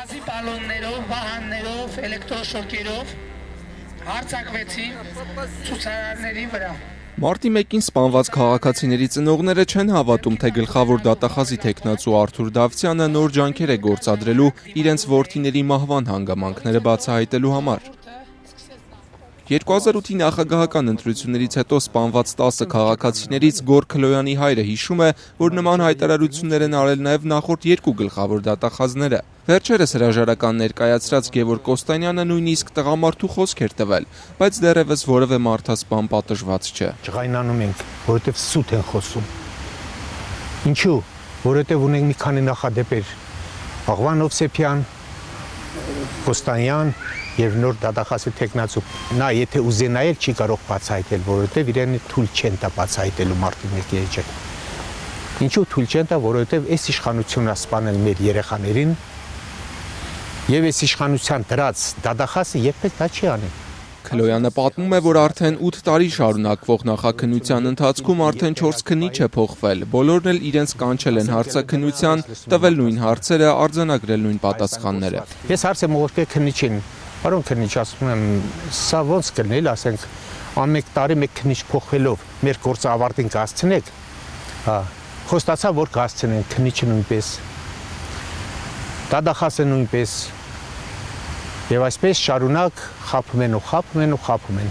Գազի բալոններով, վահաններով, էլեկտրոշոկերով հարձակվեցի ցուցարարների վրա։ Մարտի 1-ին սպանված քաղաքացիների ծնողները չեն հավատում, թե գլխավոր դատախազի թեկնածու Արթուր Դավթյանը նոր ջանքեր է գործադրելու իրենց որդիների մահվան հանգամանքները բացահայտելու համար։ 2008-ի նախագահական ընտրություններից հետո սպանված 10 քաղաքացիներից Գոր Քլոյանի հայրը հիշում է, որ նման հայտարարություններ են արել նաև նախորդ երկու գլխավոր դատախազները։ Վերջերս հրաժարական ներկայացրած Գևորգ Կոստանյանը նույնիսկ տղամարդու խոսք էր տվել, բայց դեռևս որևէ մարդասպան պատժված չէ։ Ջղայնանում ենք, որովհետև սուտ են խոսում։ Ինչու՞, որովհետև ունենք մի քանի նախադեպեր՝ Աղվան Հովսեփյան, Կոստանյան եւ նոր դատախազի թեկնածու։ Նա եթե ուզենա էլ չի կարող բացահայտել, որովհետև իրեն թույլ չեն տա բացահայտելու Մարտի 1-ի էջը։ Ինչու թույլ չեն տա, որովհետև այս իշխանությունը սպանել մեր երեխաներին եւ այս իշխանության դրած դատախազը երբեք դա չի անի։ Քլոյանը պատմում է, որ արդեն 8 տարի շարունակվող նախաքննության ընթացքում արդեն 4 քննիչ է փոխվել։ Բոլորն էլ իրենց կանչել են հարցաքննության, տվել նույն հարցերը, արձանագրել նույն պատասխանները։ Ես հարց եմ ուղարկել քննիչին։ Պարոն քննիչ, ասում եմ, սա ոնց կլինել, ասենք, ամեն տարի մեկ քննիչ փոխվելով մեր գործը ավարտին կհասցնեք։ Հա, խոստացա, որ կհասցնեն քննիչը նույնպես։ Դատախազը նույնպես։ Եվ այսպես շարունակ խաբում են։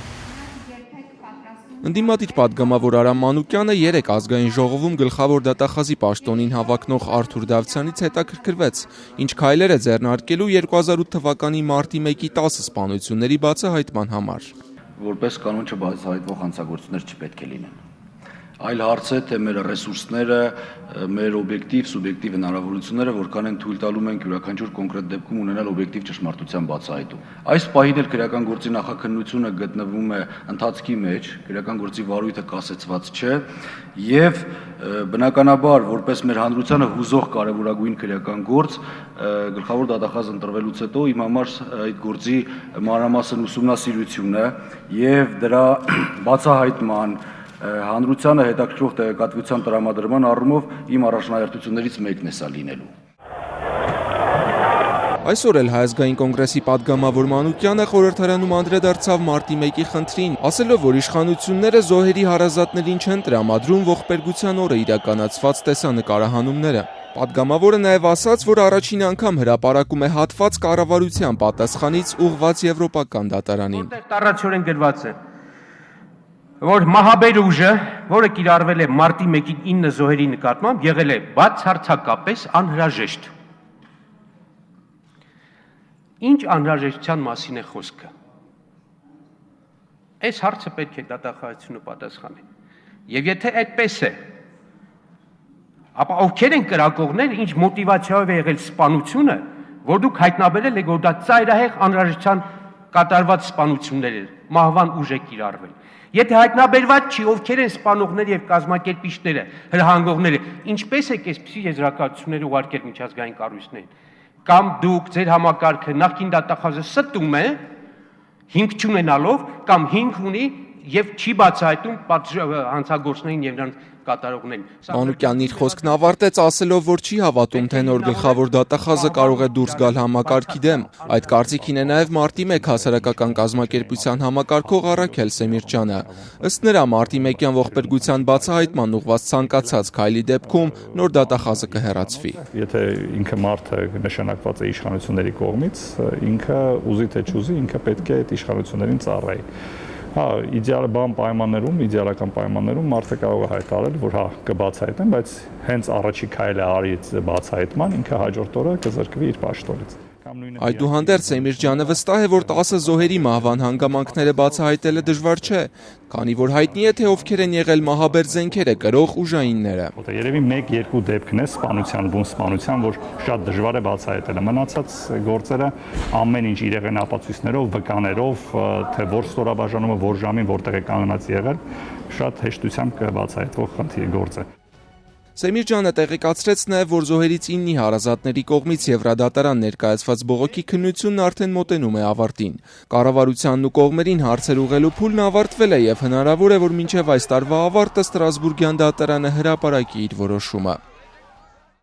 Ընդդիմադիր պատգամավոր Արամ Մանուկյանը 3 ազգային ժողովում գլխավոր դատախազի պաշտոնին հավակնող Արթուր Դավթյանից հետաքրքրվեց, ինչ քայլեր է ձեռնարկելու 2008 թվականի մարտի 1-ի 10 սպանությունների բացահայտման համար։ Որպես կանոն չբացահայտվող հանցագործություններ չպետք է լինեն։ Այլ հարց է, թե մեր ռեսուրսները, մեր օբյեկտիվ, սուբյեկտիվ հնարավորությունները որքան են թույլ տալու մենք յուրաքանչյուր կոնկրետ դեպքում ունենալ օբյեկտիվ ճշմարտության բացահայտում։ Այս պահին էլ քրեական գործի նախաքննությունը գտնվում է ընթացքի մեջ, քրեական գործի վարույթը կասեցված չէ, եւ բնականաբար, որպես մեր հանրությանը հուզող կարևորագույն քրեական գործ, գլխավոր դատախազ ընտրվելուց հետո իմ համար այդ գործի մանրամասն ուսումնասիրությունը եւ դրա բացահայտման հանրությանը հետաքրքրող տեղեկատվության տրամադրման առումով իմ առաջնահերթություններից մեկն է սա լինելու։ Այսօր էլ Հայ ազգային կոնգրեսի պատգամավոր Մանուկյանը խորհրդարանում անդրադարձավ մարտի 1-ի խնդրին, ասելով, որ իշխանությունները զոհերի հարազատներին չեն տրամադրում ողբերգության օրը իրականացված տեսանկարահանումները։ Պատգամավորը նաև ասաց, որ առաջին անգամ հրապարակում է հատված կառավարության պատասխանից ուղղված եվրոպական դատարանին։ Տառացիորեն գրված է, որ մահաբեր ուժը, որը կիրառվել է մարտի 1-ի 9 զոհերի նկատմամբ, եղել է բացարձակապես անհրաժեշտ։ Ինչ անհրաժեշտության մասին է խոսքը։ Այս հարցը պետք է դատախազությունը պատասխանի։ Եվ եթե այդպես է, ապա ովքեր են կրակողները, ինչ մոտիվացիայով է եղել սպանությունը, որ դուք հայտնաբերել եք, որ դա ծայրահեղ անհրաժեշտության կատարված սպանություններ էր, մահվան ուժ է կիրառվել։ Եթե հայտնաբերված չի, ովքեր են սպանողները եւ կազմակերպիչները, հրահանգողները, ինչպես եք այսպիսի եզրակացություններ ուղարկել միջազգային կառույցներին, կամ դուք ձեր համակարգը նախկին դատախազը ստում է, հիմք չունենալով, կամ հիմք ունի եւ չի բացահայտում հանցագործներին եւ նրանց կատարողներին։ Մանուկյանն իր խոսքն ավարտեց ասելով, որ չի հավատում, թե նոր գլխավոր դատախազը կարող է դուրս գալ համակարգի դեմ։ Այդ կարծիքին է նաև մարտի 1 հասարակական կազմակերպության համակարգող Առաքել Սեմիրճյանը։ Ըստ նրա, մարտի 1-յան ողբերգության բացահայտման ուղղված ցանկացած քայլի դեպքում նոր դատախազը կհեռացվի։ Եթե ինքը մարդը նշանակված է իշխանությունների կողմից, ինքը ուզի թե չուզի, ինքը պետք է այդ իշխանություններին ծառայի։ Հա, իդեալական պայմաններում մարդը կարող է հայտարարել, որ հա կբացահայտեն, բայց հենց առաջի քայլը արի բացահայտման, ինքը հաջորդ օրը կզրկվի իր պաշտոնից։ Այդուհանդերձ Սեմիրճյանը վստահ է, որ 10 զոհերի մահվան հանգամանքները բացահայտելը դժվար չէ, քանի որ հայտնի է, թե ովքեր են եղել մահաբեր զենքերը կրող ուժայինները։ Երևի 1-2 դեպքն է սպանության, որ շատ դժվար է բացահայտելը։ Մնացած գործերը ամեն ինչ իրեղեն ապացույցներով, վկաներով, թե որ ստորաբաժանումը, որ ժամին, որտեղ է կանգնած եղել, շատ հեշտությամբ կբացահայտվող գործ է։ Սեմիրճյանը տեղեկացրեց նաև, որ զոհերից 9-ի հարազատների կողմից Եվրադատարան ներկայացված բողոքի քննությունն արդեն մոտենում է ավարտին։ Կառավարությանն ու կողմերին հարցեր ուղղելու փուլն ավարտվել է եւ հնարավոր է, որ մինչև այս տարվա ավարտը Ստրասբուրգյան դատարանը հրապարակի իր որոշումը։